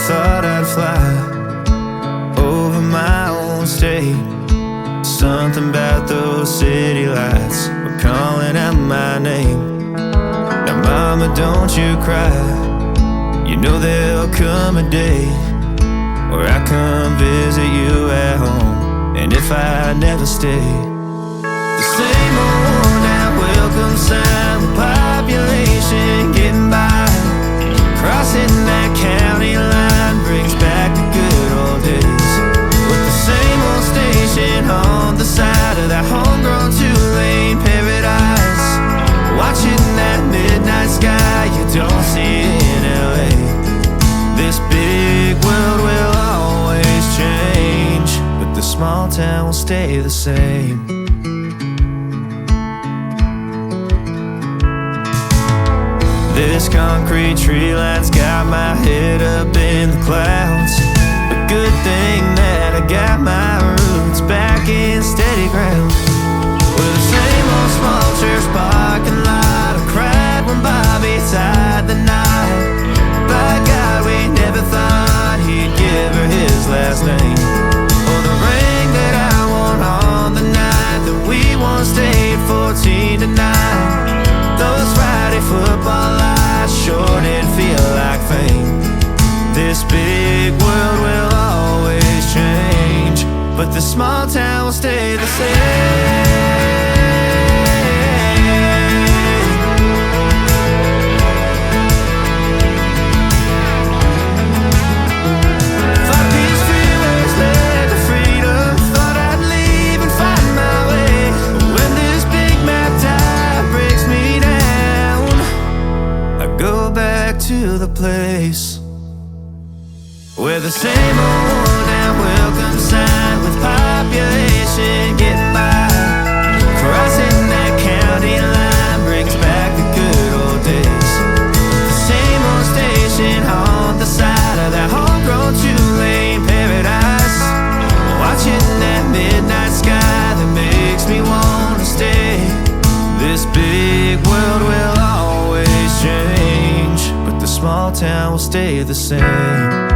thought I'd fly over my own state. Something about those city lights were calling out my name. Now mama, don't you cry, you know there'll come a day where I come visit you at home. And if I never stay, the same old worn out welcome sign with population getting by. Crossing that county line brings back the good old days, with the same old station on the side of that homegrown two-lane paradise. Watching that midnight sky you don't see in LA. This big world will always change, but the small town will stay the same. This concrete tree line's got my head up in the clouds. A good thing that I got my roots back in steady ground. With the same old small church parking lot, I cried when Bobby tied the knot. By God, we never thought he'd give her his last name, or the ring that I wore on the night that we once stayed 14 tonight. Those Friday football lights sure did feel like fame. This big world will always change, but the small town will stay the same. Thought these freeways led to freedom, thought I'd leave and find my way. But when this big map tide breaks me down, I go back to the place where the same old worn out welcome sign with population getting by. Crossing that county line brings back the good old days. The same old station on the side of that homegrown two-lane paradise. Watching that midnight sky that makes me wanna stay. This big world will always change, but the small town will stay the same.